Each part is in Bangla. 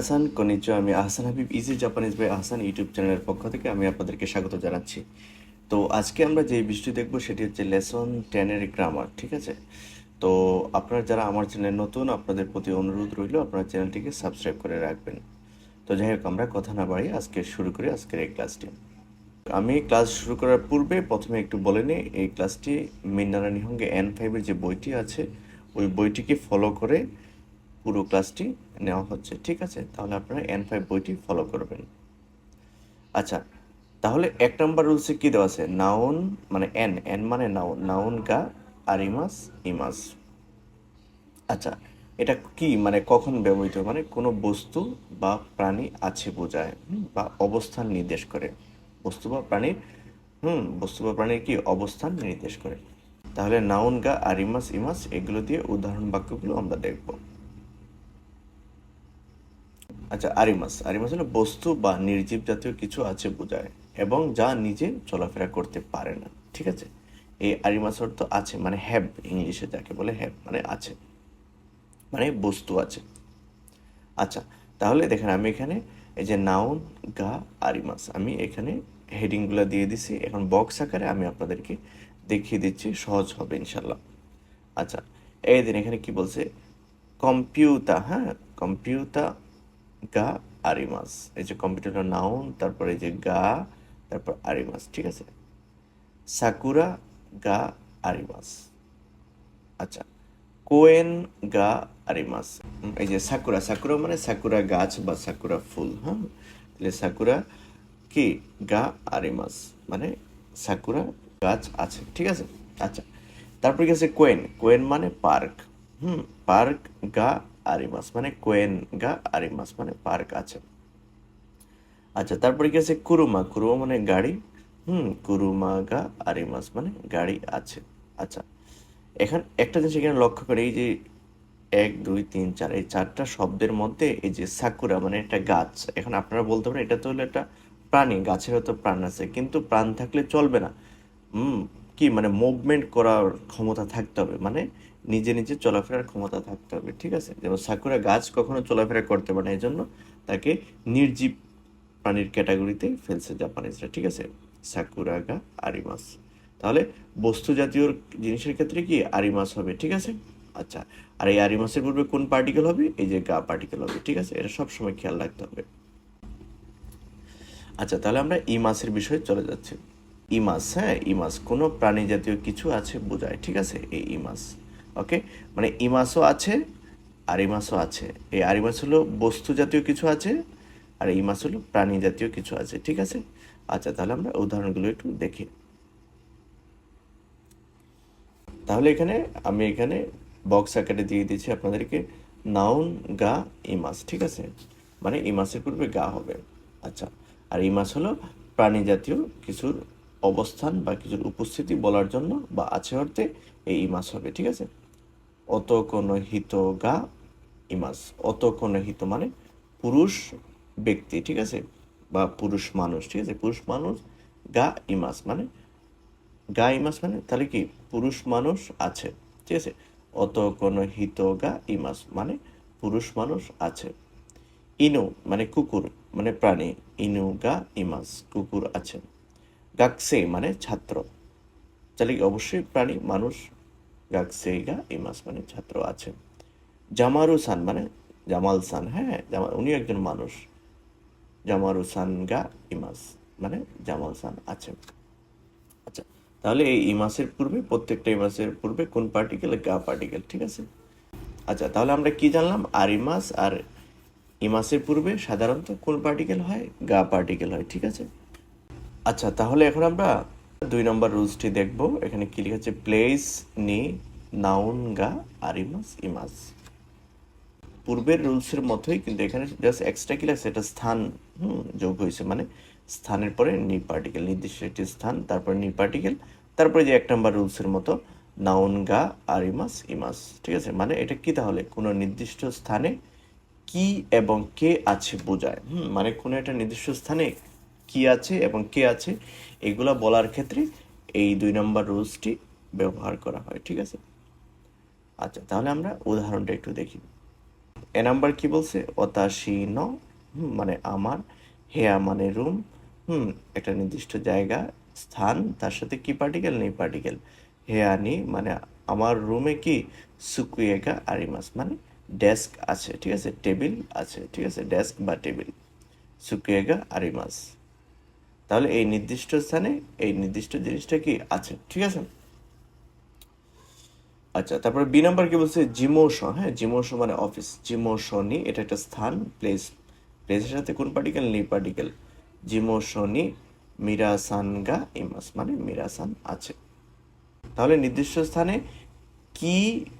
মিনাসান কনিচিওয়া, আমি Ahsan Habib easy Japanese by Ahsan YouTube চ্যানেলের পক্ষ থেকে আমি আপনাদেরকে স্বাগত জানাচ্ছি। তো আজকে আমরা যে বিষয়টি দেখব সেটি হচ্ছে লেসন 10-এর গ্রামার, ঠিক আছে? তো আপনারা যারা আমার চ্যানেলে নতুন, আপনাদের প্রতি অনুরোধ রইল আপনার চ্যানেলটিকে সাবস্ক্রাইব করে রাখবেন। তো যাই হোক, আমরা কথা না বাড়িয়ে আজকে শুরু করি আজকের এই ক্লাসটি। আমি ক্লাস শুরু করার পূর্বে প্রথমে একটু বলে নিই, এই ক্লাসটি মিন্নারা নিহঙ্গে N5-এর যে বইটি আছে ওই বইটিকে ফলো করে পুরো ক্লাসটি নেওয়া হচ্ছে, ঠিক আছে? তাহলে আপনারা N5 বইটি ফলো করবেন। আচ্ছা, তাহলে 1 নম্বর রুলসে কি দেওয়া আছে? নাউন মানে এন, এন মানে নাউন, নাউন গা আরিমাস ইমাস। আচ্ছা, এটা কি মানে কখন ব্যবহৃত? মানে কোনো বস্তু বা প্রাণী আছে বোঝায়, বা অবস্থান নির্দেশ করে। বস্তু বা প্রাণীর বস্তু বা প্রাণীর কি অবস্থান নির্দেশ করে। তাহলে নাউন গা আরিমাস ইমাস এগুলো দিয়ে উদাহরণ বাক্যগুলো আমরা দেখব। আচ্ছা, আরিমাস, আরিমাস হলো বস্তু বা নির্জীব জাতীয় কিছু আছে বোঝায় এবং যা নিজে চলাফেরা করতে পারে না, ঠিক আছে? এই আরিমাস অর্থ আছে মানে হ্যাভ, ইংলিশে যাকে বলে হ্যাভ মানে আছে, মানে বস্তু আছে। আচ্ছা, তাহলে দেখেন আমি এখানে এই যে নাউন গা আরিমাস আমি এখানে হেডিংগুলো দিয়ে দিছি। এখন বক্স আকারে আমি আপনাদেরকে দেখিয়ে দিচ্ছি, সহজ হবে ইনশাল্লাহ। আচ্ছা, এই দিন এখানে কি বলছে? কম্পিউটার, হ্যাঁ, কম্পিউটার গা আরিমাস। এই যে কম্পিউটার নাউন, তারপরে এই যে গা, তারপর আরিমাস, ঠিক আছে? সাকুরা গা আরিমাস। আচ্ছা, কোয়েন গা আরিমাস। এই যে সাকুরা, সাকুরা মানে সাকুরা গাছ বা সাকুরা ফুল, হ্যাঁ? তাহলে সাকুরা কি গা আরিমাস মানে সাকুরা গাছ আছে, ঠিক আছে? আচ্ছা, তারপরে কি আছে? কোয়েন, কোয়েন মানে পার্ক, পার্ক গা আরিমাস মানে কোয়েন গা আরিমাস মানে পার্ক আছে। আচ্ছা, তারপরে কি আছে? কুরুমা, কুরুমা মানে গাড়ি, কুরুমা গা আরিমাস মানে গাড়ি আছে। আচ্ছা, এখন একটা জিনিস এখানে লক্ষ্য করে, এই যে 1 2 3 4 এই 4টা শব্দের মধ্যে এই যে সাকুরা মানে একটা গাছ। এখন আপনারা বলতে পারেন এটা তো হলো একটা প্রাণী, গাছের হয়তো প্রাণ আছে, কিন্তু প্রাণ থাকলে চলবে না। হুম কি মানে মুভমেন্ট করার ক্ষমতা থাকতে হবে, মানে নিজে নিজে চলাফেরার ক্ষমতা থাকতে হবে, ঠিক আছে? যেমন সাকুরা গাছ কখনো চলাফেরা করতে পারে না, এই জন্য তাকে নির্জীব প্রাণীর ক্যাটাগরিতে ফেলছে জাপানিজরা, ঠিক আছে? সাকুরা গা আরিমাস। তাহলে বস্তু জাতীয় জিনিসের ক্ষেত্রে কি আরিমাস হবে, ঠিক আছে? আচ্ছা, আর এই আরিমাসের পূর্বে কোন পার্টিকেল হবে? এই যে গা পার্টিকেল হবে, ঠিক আছে? এটা সবসময় খেয়াল রাখতে হবে। আচ্ছা, তাহলে আমরা ইমাসের বিষয়ে চলে যাচ্ছি। ইমাস, হ্যাঁ, ইমাস কোনো প্রাণী জাতীয় কিছু আছে বোঝায়, ঠিক আছে? এই ইমাস, ওকে, মানে ইমাসও আছে আরিমাসও আছে। এই আরিমাস হলো বস্তু জাতীয় কিছু আছে, আর ইমাস হলো প্রাণী জাতীয় কিছু আছে, ঠিক আছে? আচ্ছা, তাহলে আমরা উদাহরণগুলো একটু দেখি। তাহলে আমি এখানে বক্স আকারে দিয়ে দিচ্ছি আপনাদেরকে নাউন গা ইমাস, ঠিক আছে? মানে ইমাসের পূর্বে গা হবে। আচ্ছা, আর ইমাস হলো প্রাণী জাতীয় কিছুর অবস্থান বা কিছুর উপস্থিতি বলার জন্য বা আছে অর্থে এই ইমাস হবে, ঠিক আছে? অত কোনো হিত গা ইমাস, অত কোনো হিত মানে পুরুষ ব্যক্তি, ঠিক আছে? বা পুরুষ মানুষ, ঠিক আছে? পুরুষ মানুষ গা ইমাস মানে গা ইমাস মানে তাহলে কি পুরুষ মানুষ আছে, ঠিক আছে? অত কোনো হিত গা ইমাস মানে পুরুষ মানুষ আছে। ইনু মানে কুকুর মানে প্রাণী, ইনু গা ইমাস কুকুর আছে। গাকসে মানে ছাত্র, তাহলে কি অবশ্যই প্রাণী মানুষ, গাকসে গা ইমাস মানে ছাত্র আছে। জামারু সান মানে জামাল সান, হ্যাঁ, উনি একজন মানুষ, জামারু সান গা ইমাস মানে জামাল সান আছে। আচ্ছা, তাহলে এই ইমাসের পূর্বে প্রত্যেকটা ইমাসের পূর্বে কোন পার্টিকেল? গা পার্টিকেল, ঠিক আছে? আচ্ছা, তাহলে আমরা কি জানলাম? আর ইমাস আর ইমাসের পূর্বে সাধারণত কোন পার্টিকেল হয়? গা পার্টিকেল হয়, ঠিক আছে? আচ্ছা, তাহলে এখন আমরা 2 নম্বর রুলসটি দেখব। এখানে কি লেখা আছে? প্লেস নি নাউন গা আর ইমাস ইমাস। পূর্বের রুলসের মতোই, কিন্তু এখানে জাস্ট এক্সট্রা কি লাগছে? এটা স্থান যোগ হয়েছে, মানে স্থানের পরে নি পার্টিকেল, নির্দিষ্ট একটি স্থান, তারপরে নি পার্টিকেল, তারপরে যে 1 নম্বর রুলসের মতো নাউন গা আর ইমাস ইমাস, ঠিক আছে? মানে এটা কি তাহলে কোনো নির্দিষ্ট স্থানে কি এবং কে আছে বোঝায়, মানে কোনো একটা নির্দিষ্ট স্থানে কি আছে এবং কে আছে এগুলা বলার ক্ষেত্রে এই 2 নম্বর রুলসটি ব্যবহার করা হয়, ঠিক আছে? আচ্ছা, তাহলে আমরা উদাহরণটা একটু দেখি। এ নাম্বার কি বলছে, অতাশি ন, মানে আমার, হেয়া মানে রুম, একটা নির্দিষ্ট জায়গা, স্থান, তার সাথে কি পার্টিকেল, নেই পার্টিকেল, হেয়া নি মানে আমার রুমে কি, সুকুয়েগা আরিমাস মানে ডেস্ক আছে, ঠিক আছে, টেবিল আছে, ঠিক আছে, ডেস্ক বা টেবিল, সুকুয়েগা আরিমাস। তাহলে এই নির্দিষ্ট স্থানে এই নির্দিষ্ট জিনিসটা কি আছে, ঠিক আছে। আচ্ছা, তারপরে বি নাম্বার কি বলছে, জিমোশ, হ্যাঁ, জিমোশ মানে অফিস, জিমোশনি এটা একটা স্থান, প্লেস, প্লেসের সাথে কোন পার্টিকেল, নেই পার্টিকেল, জিমোশনি মিরাসানগা ইমাস মানে মিরাসান আছে। তাহলে নির্দিষ্ট স্থানে কি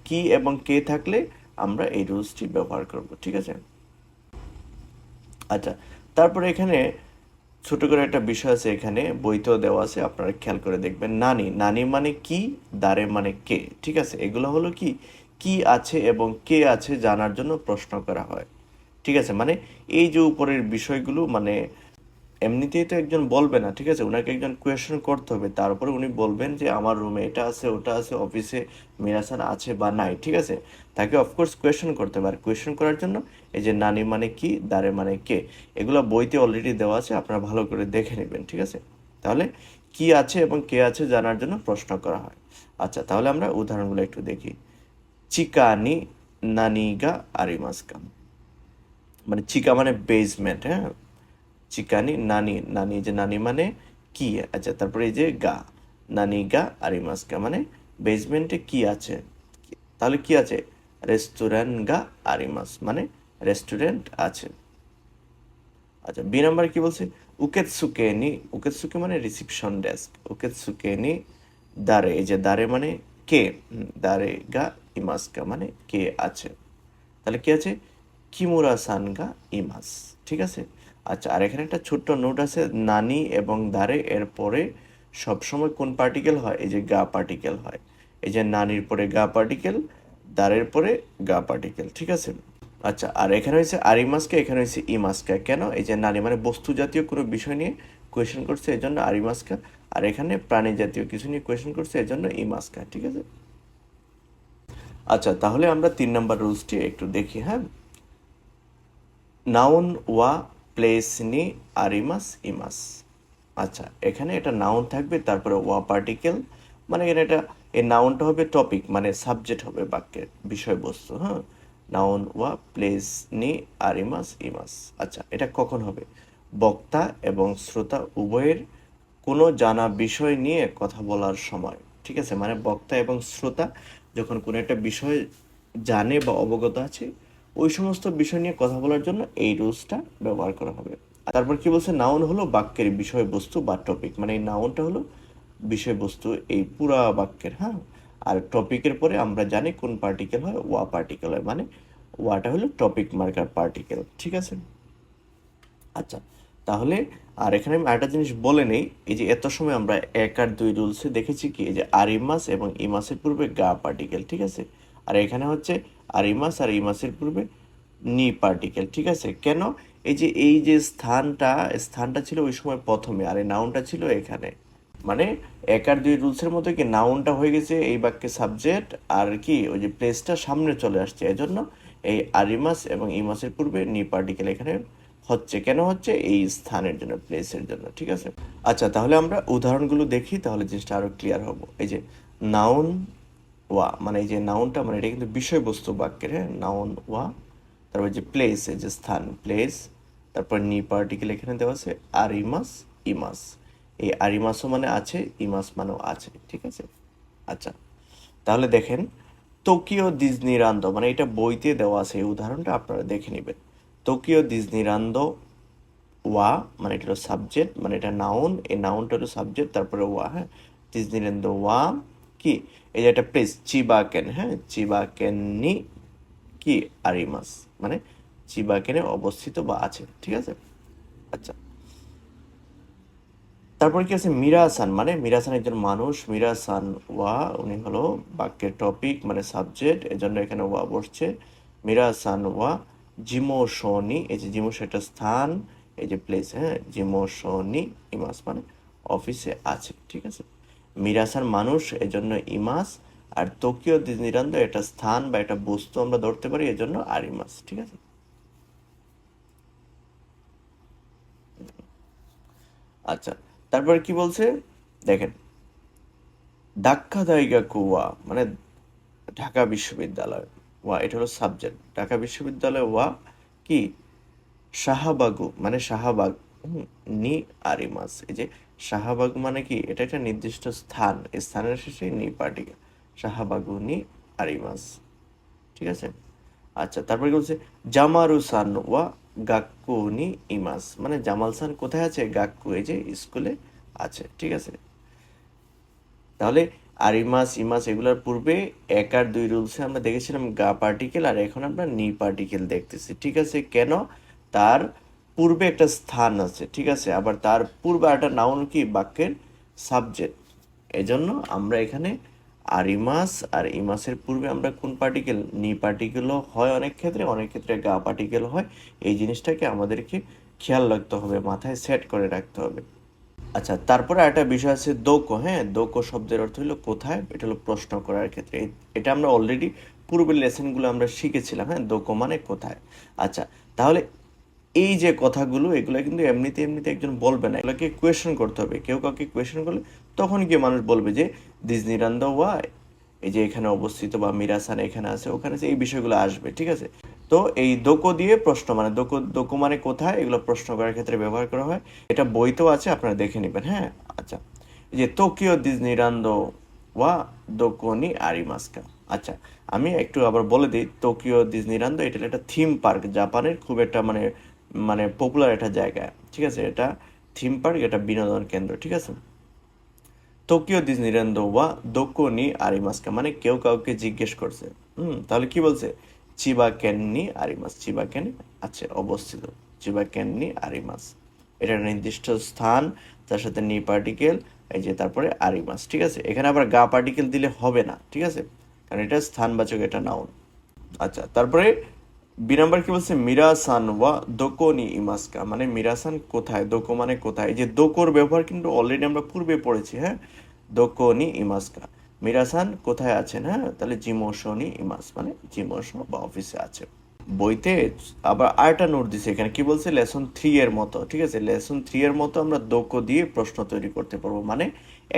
কি এবং কে থাকলে আমরা এই রুলসটি ব্যবহার করব, ঠিক আছে। আচ্ছা, তারপরে এখানে ছোট করে একটা বিষয় আছে, এখানে বইতেও দেওয়া আছে, আপনারা খেয়াল করে দেখবেন। নানি, নানি মানে কি, দারে মানে কে, ঠিক আছে। এগুলো হলো কি কি আছে এবং কে আছে জানার জন্য প্রশ্ন করা হয়, ঠিক আছে। মানে এই যে উপরের বিষয়গুলো মানে এমনিতেই তো একজন বলবে না, ঠিক আছে, ওনাকে একজন কোয়েশ্চেন করতে হবে, তারপরে উনি বলবেন যে আমার রুমে এটা আছে, ওটা আছে, অফিসে মিরাসান আছে বা নাই, ঠিক আছে। তাকে অফকোর্স কোয়েশ্চেন করতে হবে, আর কোয়েশ্চেন করার জন্য এই যে নানি মানে কি, দারে মানে কে, এগুলো বইতে অলরেডি দেওয়া আছে, আপনারা ভালো করে দেখে নেবেন, ঠিক আছে। তাহলে কি আছে এবং কে আছে জানার জন্য প্রশ্ন করা হয়। আচ্ছা, তাহলে আমরা উদাহরণগুলো একটু দেখি। চিকানি নানিগা আরিমাস্কা, মানে চিকা মানে বেসমেন্ট, হ্যাঁ, চিকানি নানি, নানি যে নানি মানে কি, আচ্ছা, তারপরে এই যে গা, নানি গা আরিমাস্কা মানে বেসমেন্টে কি আছে, তাহলে কি আছে, রেস্টুরেন্ট গা আরিমাস মানে রেস্টুরেন্ট আছে। আচ্ছা, বি নাম্বার কি বলছে, উকেতসুকেনি, উকেতসুকে মানে রিসিপশন ডেস্ক, উকেতসুকেনি দারে, এই যে দারে মানে কে, দারে গা ইমাস্কা মানে কে আছে, তাহলে কি আছে, কিমুরা সান গা ইমাস, ঠিক আছে। আচ্ছা, আর এখানে একটা ছোট্ট নোট আছে, নানি এবং দারে এর পরে সবসময় কোন পার্টিকেল হয়, এই যে গা পার্টিকেল হয়, এই যে নানির পরে গা পার্টিকেল, দারের পরে গা পার্টিকেল, ঠিক আছে। আচ্ছা, আর এখানে হয়েছে আরিমাস্কা, এখানে হয়েছে ইমাস্কা, কেন, এই যে নানি মানে বস্তু জাতীয় কোনো বিষয় নিয়ে কোয়েশ্চেন করছে এই জন্য আরিমাস্কা, আর এখানে প্রাণী জাতীয় কিছু নিয়ে কোয়েশ্চেন করছে এই জন্য ইমাস্কা, ঠিক আছে। আচ্ছা, তাহলে আমরা 3 নম্বর রুলসটি একটু দেখি, হ্যাঁ। নাউন ওয়া প্লেস নি আরিমাস ইমাস। আচ্ছা, এখানে এটা নাউন থাকবে, তারপরে ওয়া পার্টিকেল, মানে এখানে এটা এই নাউনটা হবে টপিক, মানে সাবজেক্ট হবে বাক্যের বিষয়বস্তু, হ্যাঁ। নাউন ওয়া প্লেস নি আরিমাস ইমাস। আচ্ছা, এটা কখন হবে, বক্তা এবং শ্রোতা উভয়ের কোনো জানা বিষয় নিয়ে কথা বলার সময়, ঠিক আছে। মানে বক্তা এবং শ্রোতা যখন কোনো একটা বিষয় জানে বা অবগত আছে, ওই সমস্ত বিষয় নিয়ে কথা বলার জন্য এই রুলসটা ব্যবহার করা হবে। আর তারপর কি বলছে, নাউন হলো বাক্যের বিষয়বস্তু বা টপিক, মানে এই নাউনটা হলো বিষয়বস্তু এই পুরা বাক্যের, হ্যাঁ। আর টপিকের পরে আমরা জানি কোন পার্টিকেল হয়, ওয়া পার্টিকেল হয়, মানে ওয়াটা হলো টপিক মার্কার পার্টিকেল, ঠিক আছে। আচ্ছা, তাহলে আর এখানে আমি আরেকটা জিনিস বলে নেই, এই যে এত সময় আমরা 1 আর 2 রুলসে দেখেছি কি, এই যে আরিমাস এবং ইমাসের পূর্বে গা পার্টিকেল, ঠিক আছে। আর এখানে হচ্ছে আরিমাস আর ইমাসের পূর্বে নি পার্টিকেল, ঠিক আছে। কেন, এই যে স্থানটা ছিল ওই সময় প্রথমে, আর এই নাউনটা ছিল এখানে, মানে 1 আর 2 রুলসের মতো কি নাউনটা হয়ে গেছে এই বাক্যে সাবজেক্ট, আর কি ওই যে প্লেসটা সামনে চলে আসছে, এজন্য এই আরিমাস এবং ইমাসের পূর্বে নি পার্টিকেল এখানে হচ্ছে, কেন হচ্ছে, এই স্থানের জন্য, প্লেসের জন্য, ঠিক আছে। আচ্ছা, তাহলে আমরা উদাহরণগুলো দেখি, তাহলে জিনিসটা আরো ক্লিয়ার হবো। এই যে নাউন ওয়া, মানে এই যে নাউনটা মানে এটা কিন্তু বিষয়বস্তু বাক্যের, হ্যাঁ, নাউন ওয়া, তারপর যে প্লেস, এই যে স্থান, প্লেস, তারপর নি পার্টিকেল এখানে দেওয়া আছে, আরিমাস ইমাস, এই আরিমাসও মানে আছে, ইমাস মানেও আছে, ঠিক আছে। আচ্ছা, তাহলে দেখেন, টোকিও ডিজনিল্যান্ড, মানে এটা বইতে দেওয়া আছে, এই উদাহরণটা আপনারা দেখে নেবেন। টোকিও ডিজনিল্যান্ড ওয়া, মানে এটা হলো সাবজেক্ট, মানে এটা নাউন, এই নাউনটা হলো সাবজেক্ট, তারপরে ওয়া, হ্যাঁ, ডিজনিল্যান্ড ওয়া কি, এই যে একটা প্লেস চিবাকেন, হ্যাঁ, চিবাকেন নি কি আরিমাস, মানে চিবাকেনে অবস্থিত বা আছে, ঠিক আছে। আচ্ছা, তারপর কি আছে, মিরাসান, মানে মিরাসান একজন মানুষ, মিরাসান ওয়া উনি হলো বাক্যের টপিক মানে সাবজেক্ট, এজন্য এখানে ওয়া বসছে, মিরাসান ওয়া জিমোশনি, এই যে জিমোশ একটা স্থান, এই যে প্লেস, হ্যাঁ, জিমোশনি ইমাস মানে অফিসে আছে, ঠিক আছে। মিরাসান মানুষ, এজন্য ইমাস আর টোকিও ডিজনিল্যান্ড এটা স্থান বা এটা বস্তু আমরা ধরতে পারি, এজন্য আরিমাস। ঠিক আছে। আচ্ছা, তারপরে কি বলছে দেখেন, ধাক্কা দাইগা কুয়া মানে ঢাকা বিশ্ববিদ্যালয়, ওয়া এটা হলো সাবজেক্ট, ঢাকা বিশ্ববিদ্যালয় ওয়া কি শাহবাগু মানে শাহবাগ, নি আরিমাস। এই যে শাহবাগ মানে কি, এটা একটা নির্দিষ্ট স্থান, এই স্থানের শেষে নি পার্টিকেল, শাহবাগু নি আরিমাস। ঠিক আছে। আচ্ছা, তারপরে কি বলছে, জামারুসান ওয়া গাক্কু নি ইমাস মানে জামাল সান কোথায় আছে, গাক্কু এই যে স্কুলে আছে। ঠিক আছে। তাহলে আরিমাস ইমাস এগুলোর পূর্বে এক আর দুই রুলসে আমরা দেখেছিলাম গা পার্টিকেল, আর এখন আমরা নি পার্টিকেল দেখতেছি। ঠিক আছে। কেন? তার পূর্বে একটা স্থান আছে। ঠিক আছে। আবার তার পূর্বে একটা নাউন কি, বাক্যের সাবজেক্ট। এজন্য আমরা এখানে আরিমাস আর ইমাসের পূর্বে আমরা কোন পার্টিকেল, নি পার্টিকেলও হয় অনেক ক্ষেত্রে, অনেক ক্ষেত্রে গা পার্টিকেল হয়। এই জিনিসটাকে আমাদেরকে খেয়াল রাখতে হবে, মাথায় সেট করে রাখতে হবে। আচ্ছা, তারপরে একটা বিষয় আছে দোকো। হ্যাঁ, দোকো শব্দের অর্থ হলো কোথায়, এটা হলো প্রশ্ন করার ক্ষেত্রে। এটা আমরা অলরেডি পূর্বের লেসনগুলো আমরা শিখেছিলাম। হ্যাঁ, দোকো মানে কোথায়। আচ্ছা, তাহলে এই যে কথাগুলো, এগুলো কিন্তু এমনিতে এমনিতে একজন বলবে না, এগুলোকে কোয়েশ্চেন করতে হবে। কেউ কাউকে কোয়েশ্চেন করলে তখন গিয়ে মানুষ বলবে যে ডিজনিল্যান্ড ওয়াই, এই যে এখানে অবস্থিত, বা মিরাসান এখানে আছে ওখানে আছে, এই বিষয়গুলো আসবে। ঠিক আছে। তো এই দোকো দিয়ে প্রশ্ন মানে দোকো, দোকো মানে কোথায়, এগুলো প্রশ্ন করার ক্ষেত্রে ব্যবহার করা হয়। এটা বইতেও আছে, আপনারা দেখে নেবেন। হ্যাঁ। আচ্ছা, এই যে টোকিও ডিজনিল্যান্ড ওয়া দোকো নি আরিমাস্কা। আচ্ছা, আমি একটু আবার বলে দিই, টোকিও ডিজনিল্যান্ড এটা একটা থিম পার্ক, জাপানের খুব একটা মানে মানে পপুলার একটা জায়গা। ঠিক আছে। এটা থিম পার্ক, এটা বিনোদন কেন্দ্র। ঠিক আছে। টোকিও ডিজনিল্যান্ড ওয়া দোকো নি আরিমাস্কা মানে কেউ কাউকে জিজ্ঞেস করছে। তাহলে কি বলছে, চিবা কেন নি আরিমাস, চিবা কেন আছে অবস্থিত, চিবা কেন নি আরিমাস। এটা একটা নির্দিষ্ট স্থান, তার সাথে নি পার্টিকেল, এই যে তারপরে আরিমাস। ঠিক আছে। এখানে আবার গা পার্টিকেল দিলে হবে না। ঠিক আছে। কারণ এটা স্থানবাচক, এটা নাউন। আচ্ছা, তারপরে বি নাম্বার কি বলছে, মিরাসান ওয়া দোকো নি ইমাস্কা মানে মিরাসান কোথায়, দোকো মানে কোথায়। এই যে দোকোর ব্যবহার কিন্তু অলরেডি আমরা পূর্বে পড়েছি। হ্যাঁ, দোকো নি ইমাস্কা, মিরাসান কোথায় আছেন। হ্যাঁ, তাহলে জিমোশো নি ইমাস মানে জিমোশো বা অফিসে আছে। বইতে আবার আরেকটা নোট দিছে, এখানে কি বলছে, লেসন 3 এর মতো। ঠিক আছে। লেসন 3 এর মতো আমরা দোকো দিয়ে প্রশ্ন তৈরি করতে পারবো, মানে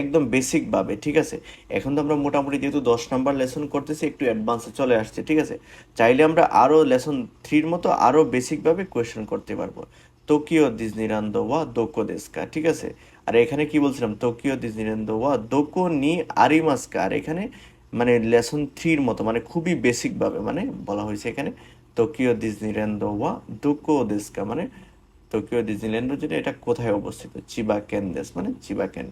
একদম বেসিক ভাবে। ঠিক আছে। এখন তো আমরা মোটামুটি যেহেতু 10 নাম্বার লেসন করতেছি, একটু অ্যাডভান্সে চলে আসছে। ঠিক আছে। চাইলে আমরা আরো লেসন 3 মতো আরো বেসিক ভাবে কোয়েশ্চেন করতে পারবো। টোকিও ডিজনিল্যান্ড ওয়া দোকো দেস্কা। ঠিক আছে। আর এখানে কি বলছিলাম, টোকিও ডিজনিল্যান্ড ওয়া দোকো নি আরিমাস্কা। আর এখানে মানে লেসন 3 মতো মানে খুবই বেসিক ভাবে মানে বলা হয়েছে এখানে টোকিও ডিজনিল্যান্ড ওয়া দোকো দেস্কা মানে টোকিও ডিজনিল্যান্ড যেটা, এটা কোথায় অবস্থিত, চিবা কেন দেশ মানে চিবা কেন,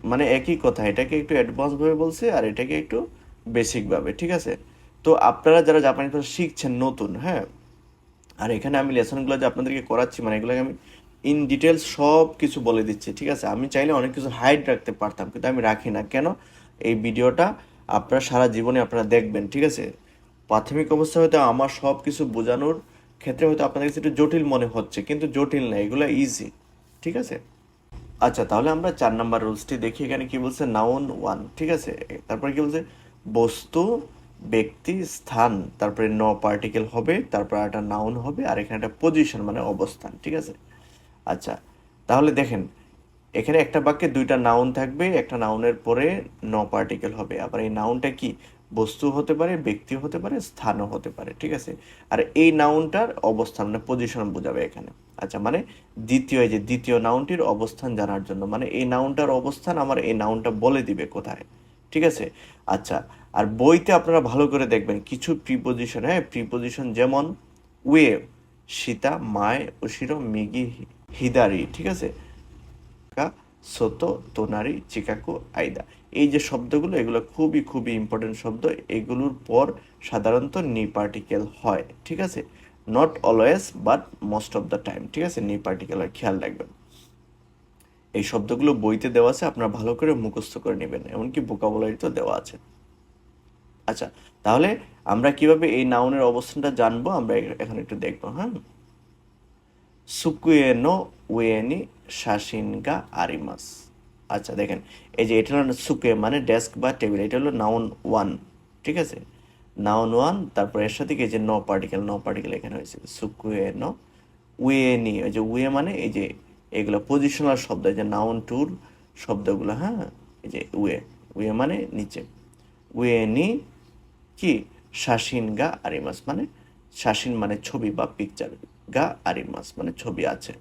মানে একই কথা। এটাকে একটু অ্যাডভান্স ভাবে বলছে আর এটাকে একটু বেসিক ভাবে। ঠিক আছে। তো আপনারা যারা জাপানি ভাষা শিখছেন নতুন, হ্যাঁ, আর এখানে আমি লেসনগুলো যে আপনাদেরকে করাচ্ছি মানে এগুলোকে আমি ইন ডিটেলস সব কিছু বলে দিচ্ছি। ঠিক আছে। আমি চাইলে অনেক কিছু হাইড রাখতে পারতাম, কিন্তু আমি রাখি না। কেন? এই ভিডিওটা আপনারা সারা জীবনে আপনারা দেখবেন। ঠিক আছে। প্রাথমিক অবস্থা হয়তো আমার সব কিছু বোঝানোর ক্ষেত্রে হয়তো আপনাদের কাছে একটু জটিল মনে হচ্ছে, কিন্তু জটিল না, এগুলো ইজি। ঠিক আছে। আচ্ছা, তাহলে আমরা 4 নাম্বার রুলসটি দেখি। এখানে কি বলছে, নাউন 1। ঠিক আছে। তারপরে কি বলছে, বস্তু, ব্যক্তি, স্থান, তারপরে পার্টিকেল হবে, তারপর একটা নাউন হবে, আর এখানে একটা পজিশন মানে অবস্থান। ঠিক আছে। আচ্ছা, তাহলে দেখেন, এখানে একটা বাক্যে 2টা নাউন থাকবে, একটা নাউনের পরে পার্টিকেল হবে। আবার এই নাউনটা কি, বস্তু হতে পারে, ব্যক্তি হতে পারে, স্থানও হতে পারে। ঠিক আছে। আর এই নাউনটার অবস্থান মানে পজিশন বোঝাবে এখানে। আচ্ছা, মানে এই যে দ্বিতীয় নাউনটির অবস্থান জানার জন্য, মানে এই নাউনটার অবস্থান আমার এই নাউনটা বলে দিবে কোথায়। ঠিক আছে। আচ্ছা, আর বইতে আপনারা ভালো করে দেখবেন কিছু প্রিপোজিশন, হ্যাঁ, প্রিপোজিশন যেমন ওয়ে, সীতা, মায়, ওশিরো, মিগি, হিদারি। ঠিক আছে। কা, সোতো, তোনারি, চিকাকু, আইদা, এই যে শব্দগুলো, এগুলো খুবই খুবই ইম্পর্টেন্ট শব্দ। এগুলোর পর সাধারণত নি পার্টিকেল হয়। ঠিক আছে। Not always but most of the time. ঠিক আছে। নি পার্টিকেলের খেয়াল রাখবেন। এই শব্দগুলো বইতে দেওয়া আছে, আপনারা ভালো করে মুখস্থ করে নেবেন, এমনকি ভোকাবুলারিতেও দেওয়া আছে। আচ্ছা, তাহলে আমরা কিভাবে এই নাউনের অবস্থানটা জানবো আমরা এখন একটু দেখবো। হ্যাঁ, সুকুয়ে নো উয়ে নি শাসিন গা আরিমাস। আচ্ছা দেখেন, এই যে এটা হলো সুকে মানে ডেস্ক বা টেবিল, এটা হলো নাউন ওয়ান, ঠিক আছে, নাউন ওয়ান। তারপর এর সাথে কি এই যে নো পার্টিকেল এখানে হয়েছে সুকুয়ে নো উয়ে নি, ওই যে উয়ে মানে এই যে এগুলো পজিশনাল শব্দ, এই যে নাউন টুর শব্দগুলো, হ্যাঁ, এই যে উয়ে, উয়ে মানে নিচে, উয়ে নি কি শাসিন গা আরিমাস, মানে শাসিন মানে ছবি বা পিকচার, গা আরিমাস মানে ছবি আছে।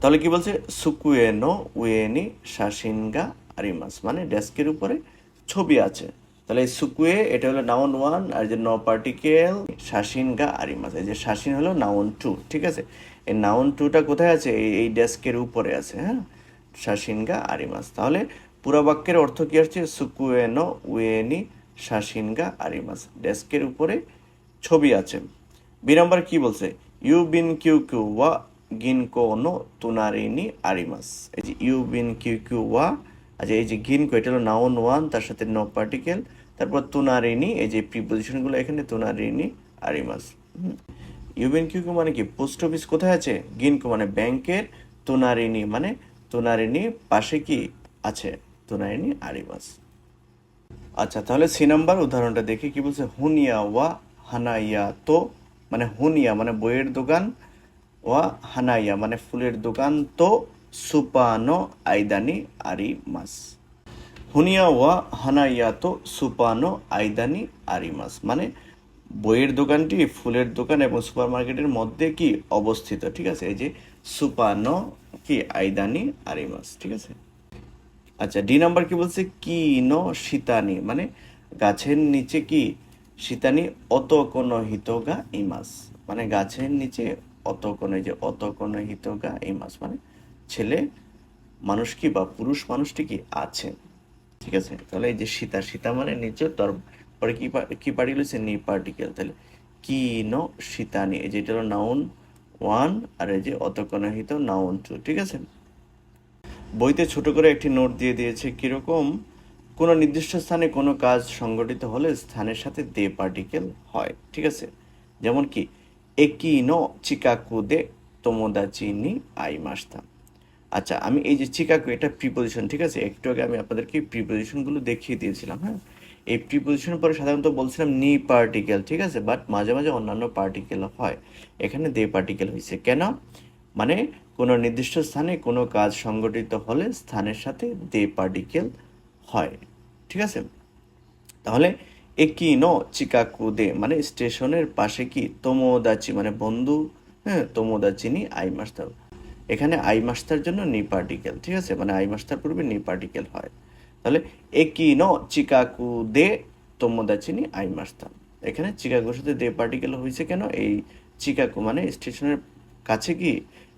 তাহলে কি বলছে সুকুয়েনো উয়েনি শাসিনগা আরিমাস, মানে ডেস্কের উপরে ছবি আছে। তাহলে এই সুকুয়ে এটা হলো নাউন ওয়ান, আর যে নো পার্টিকেল শাসিনগা আরিমাস, এই যে শাসিন হলো নাউন টু, ঠিক আছে। এই নাউন টুটা কোথায় আছে? এই ডেস্কের উপরে আছে, হ্যাঁ, শাসিনগা আরিমাস। তাহলে পুরো বাক্যের অর্থ কি আসছে? সুকুয়েনো উয়েনি শাসিনগা আরিমাস, ডেস্কের উপরে ছবি আছে। বি নাম্বার কি বলছে? ইউ বিন কিউ কিউ ওয়া গিনকো নো তুনারিনি আরিমাস। এই যে ইউ বিন কিউ কিউ ওয়া, আচ্ছা এই যে গিনকো এটা হলো নাউন ওয়ান, তার সাথে নো পার্টিকেল, তারপর তুনারিনি, এই যে প্রিপোজিশনগুলো এখানে তুনারিনি আরিমাস। ইউ বিন কিউ কিউ মানে কি? পোস্ট অফিস কোথায় আছে? গিনকো মানে ব্যাংকের, তুনারিনি মানে তুনারিনি পাশে কি আছে? তুনারিনি আরিমাস। আচ্ছা তাহলে সি নাম্বার উদাহরণটা দেখি কি বলছে। হুনিয়া ওয়া হানাইয়া তো, মানে হুনিয়া মানে বইয়ের দোকান, ওয়া হানাইয়া মানে ফুলের দোকান, তো সুপানো আইদানি আরি মাস। হুনিয়া ওয়া হানাইয়া তো সুপানো আইদানি আরি মাস, মানে বইয়ের দোকানটি ফুলের দোকান এবং সুপার মার্কেটের মধ্যে কি অবস্থিত, ঠিক আছে। এই যে সুপানো কি আইদানি আরি মাস, ঠিক আছে। আচ্ছা ডি নাম্বার কি বলছে? কি নো শীতানি, মানে গাছের নিচে কি শীতানি অত কোনো হিতগা ইমাস, মানে গাছের নিচে অত কোনো, এই যে অত কোনো হিতগা ইমাস মানে ছেলে মানুষ কি বা পুরুষ মানুষটি কি আছে, ঠিক আছে। তাহলে এই যে সীতা, সীতা মানে নিচে, তারপরে কি পার্টিকেল হচ্ছে? নি পার্টিকেল। তাহলে কি নো শীতানি, এই যে এটা হলো নাউন ওয়ান, আর এই যে অত কোনো হিত নাউন টু, ঠিক আছে। বইতে ছোট করে একটি নোট দিয়ে দিয়েছে, কিরকম? কোনো নির্দিষ্ট স্থানে কোনো কাজ সংগঠিত হলে স্থানের সাথে দে পার্টিকেল হয়, ঠিক আছে। যেমন কি একি নো চিকাকু দে তোমোদাচি নি আই মাস্তা। আচ্ছা আমি এই যে চিকাকু, এটা প্রিপোজিশন, ঠিক আছে। একটু আগে আমি আপনাদেরকে প্রিপোজিশনগুলো দেখিয়ে দিয়েছিলাম, হ্যাঁ। এই প্রিপোজিশনের পরে সাধারণত বলছিলাম নি পার্টিকেল, ঠিক আছে, বাট মাঝে মাঝে অন্যান্য পার্টিকেল হয়। এখানে দে পার্টিকেল হয়েছে কেন? মানে কোনো নির্দিষ্ট স্থানে কোনো কাজ সংগঠিত হলে স্থানের সাথে দে পার্টিকেল হয়, ঠিক আছে। তাহলে একি নো চিকাকু দে মানে স্টেশনের পাশে কি তোমোদাচি মানে বন্ধু, হ্যাঁ, তোমোদাচি নি আই মাস্টার। এখানে আই মাস্টার জন্য নি পার্টিকেল, ঠিক আছে, মানে আই মাস্টার পূর্বে নি পার্টিকেল হয়। তাহলে একি নো চিকাকু দে তোমোদাচি নি আই মাস্টার, এখানে চিকাগোর সাথে দে পার্টিকেল হয়েছে কেন? এই চিকাগো মানে স্টেশনের কাছে কি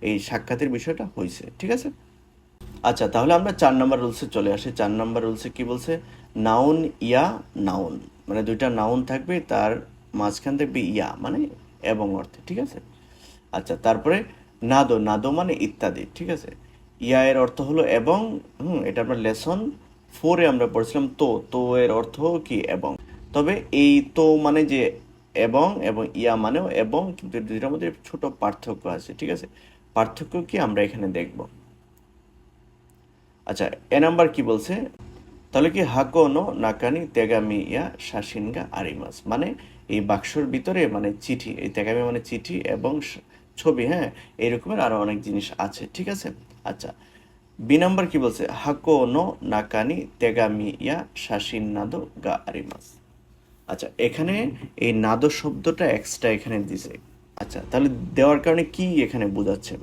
এই সাক্ষাতের বিষয়টা হয়েছে, ঠিক আছে। আচ্ছা তাহলে আমরা 4 নম্বর রুলসে চলে আসি। 4 নম্বর রুলসে কি বলছে? নাউন ইয়া নাউন, মানে দুইটা নাউন থাকবে, তার মাঝখান থাকবে ইয়া মানে এবং অর্থে, ঠিক আছে। আচ্ছা তারপরে নাদো, নাদো মানে ইত্যাদি, ঠিক আছে। ইয়া এর অর্থ হলো এবং, এটা আমরা লেসন 4-এ আমরা পড়ছিলাম। তো তো এর অর্থ কি? এবং। তবে এই তো মানে যে এবং, এবং ইয়া মানেও এবং, কিন্তু দুইটার মধ্যে ছোট পার্থক্য আছে, ঠিক আছে। পার্থক্য কি আমরা এখানে দেখব। আচ্ছা এ নাম্বার কি বলছে? তাহলে কি হাকো নো নাকানি তেগামি ইয়া শাসিনগা আরিমাস, মানে এই বাক্সর ভিতরে মানে চিঠি, এই তেগামি মানে চিঠি এবং ছবি, হ্যাঁ, এইরকমের আরো অনেক জিনিস আছে, ঠিক আছে। আচ্ছা বি নাম্বার কি বলছে? হাকো নো নাকানি তেগামি ইয়া শাসিন নাদো গা আরিমাস। আচ্ছা এখানে এই নাদো শব্দটা এক্সট্রা এখানে দিছে। আচ্ছা তাহলে দেওয়ার কারণে কি এখানে বোঝাচ্ছে?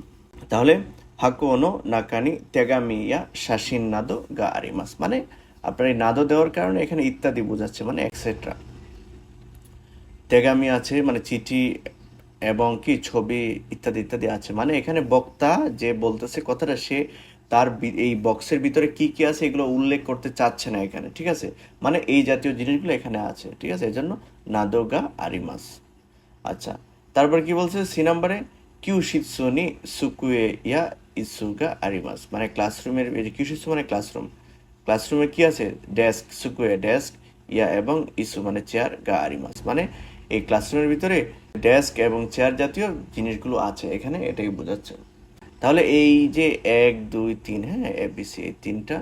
তাহলে হাকুনো নাকানি তেগামিয়া শাসিন নাদো গা আরিমাস, মানে আপনার এই নাদো দেওয়ার কারণে এখানে ইত্যাদি বোঝাচ্ছে, মানে এক্সেট্রা। তেগামি আছে মানে চিঠি এবং কি ছবি ইত্যাদি ইত্যাদি আছে, মানে এখানে বক্তা যে বলতেছে কথাটা, সে তার এই বক্সের ভিতরে কি কি আছে এগুলো উল্লেখ করতে চাচ্ছে না এখানে, ঠিক আছে। মানে এই জাতীয় জিনিসগুলো এখানে আছে, ঠিক আছে, এজন্য নাদোগা আরিমাস। আচ্ছা তারপর কি বলছে সি নাম্বারে? কিউশিৎসুনি সুকুয়ে ইয়া ইসুগা আরিমাস, মানে ক্লাসরুমের, কিউশিৎসু মানে ক্লাসরুম, ক্লাসরুমে কি আছে? ডেস্ক, সুকুয়ে ডেস্ক, ইয়া এবং ইসু মানে চেয়ার, গা আরিমাস, মানে এই ক্লাসরুমের ভিতরে ডেস্ক এবং চেয়ার জাতীয় জিনিসগুলো আছে এখানে, এটাই বোঝাচ্ছে। তাহলে এই যে 1 2 3, হ্যাঁ, এবিসি, এই তিনটা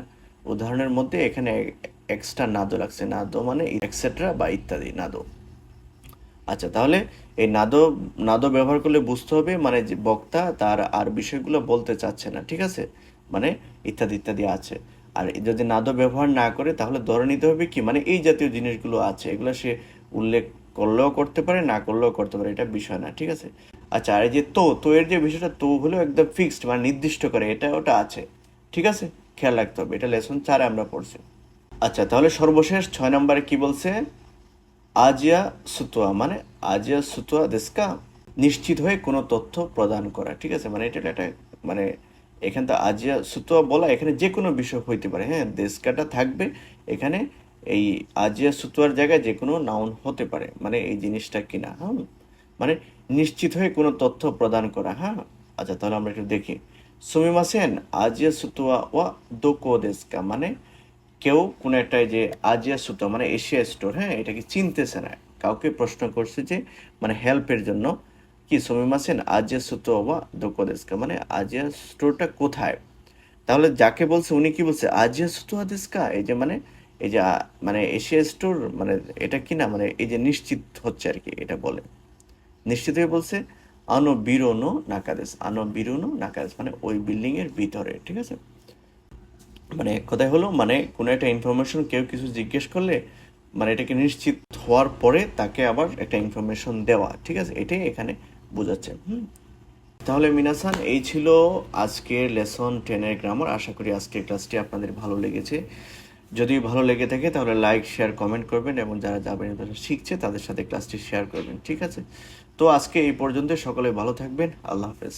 উদাহরণের মধ্যে এখানে এক্সট্রা নাদো লাগছে। নাদো মানে এক্সেট্রা বা ইত্যাদি নাদো। আচ্ছা, তাহলে এই নাদো নাদো ব্যবহার করলে বুঝতে হবে মানে যে বক্তা তার আর বিষয়গুলো বলতে চাচ্ছে না, ঠিক আছে, মানে ইত্যাদি ইত্যাদি আছে। আর যদি নাদো ব্যবহার না করে তাহলে ধরে নিতে হবে কি মানে এই জাতীয় জিনিসগুলো আছে, এগুলো সে উল্লেখ করলেও করতে পারে, না করলেও করতে পারে, এটা বিষয় না, ঠিক আছে। আচ্ছা, আর এই যে তো এর যে বিষয়টা, তো হলো একদম ফিক্সড মানে নির্দিষ্ট করে, এটা ওটা আছে, ঠিক আছে, খেয়াল রাখতে হবে। এটা লেসন 4 আমরা পড়ছি। আচ্ছা, তাহলে সর্বশেষ 6 নম্বরে কি বলছে? আজিয়া সুতোয়া মানে আজিয়া সুতোয়া দেশকা, নিশ্চিত হয়ে কোনো তথ্য প্রদান করা, ঠিক আছে, মানে এটা একটা মানে এখানে তো আজিয়া সুতোয়া বলা, এখানে যে কোনো বিষয় হইতে পারে, হ্যাঁ, দেশকাটা থাকবে এখানে, এই আজিয়া সুতোয়ার জায়গায় যে কোনো নাউন হতে পারে, মানে এই জিনিসটা কিনা, হ্যাঁ, মানে নিশ্চিত হয়ে কোনো তথ্য প্রদান করা, হ্যাঁ। আচ্ছা, তাহলে আমরা একটু দেখি। সুমিমাসেন আজিয়া সুতোয়া ওয়া দোকো দেশকা, মানে কেউ কোনো একটা এই যে আজিয়া সুতো মানে এশিয়া স্টোর, হ্যাঁ, এটাকে চিনতেছে না, কাউকে প্রশ্ন করছে যে মানে হেল্পের জন্য, কি সমিমাসেন আজিয়া সুতো বা দোকোদেস্কা, মানে আজিয়া স্টোরটা কোথায়। তাহলে যাকে বলছে উনি কি বলছে? আজিয়া সুতো দেস্কা, এই যে মানে এই যে মানে এশিয়া স্টোর মানে এটা কি না, মানে এই যে নিশ্চিত হচ্ছে আর কি, এটা বলে নিশ্চিত হয়ে বলছে আনো বিরোনো নাকাদেশ, আনো বিরোনো নাকাদেশ মানে ওই বিল্ডিং এর ভিতরে, ঠিক আছে। মানে এক কথায় হলো মানে কোনো একটা ইনফরমেশন কেউ কিছু জিজ্ঞেস করলে মানে এটাকে নিশ্চিত হওয়ার পরে তাকে আবার একটা ইনফরমেশন দেওয়া, ঠিক আছে, এটাই এখানে বোঝাচ্ছে। তাহলে মিনাসান, এই ছিল আজকের লেসন 10-এর গ্রামার। আশা করি আজকের ক্লাসটি আপনাদের ভালো লেগেছে। যদি ভালো লেগে থাকে তাহলে লাইক শেয়ার কমেন্ট করবেন, এবং যারা যাবেন যারা শিখছে তাদের সাথে ক্লাসটি শেয়ার করবেন, ঠিক আছে। তো আজকে এই পর্যন্ত, সকলে ভালো থাকবেন, আল্লাহ হাফেজ।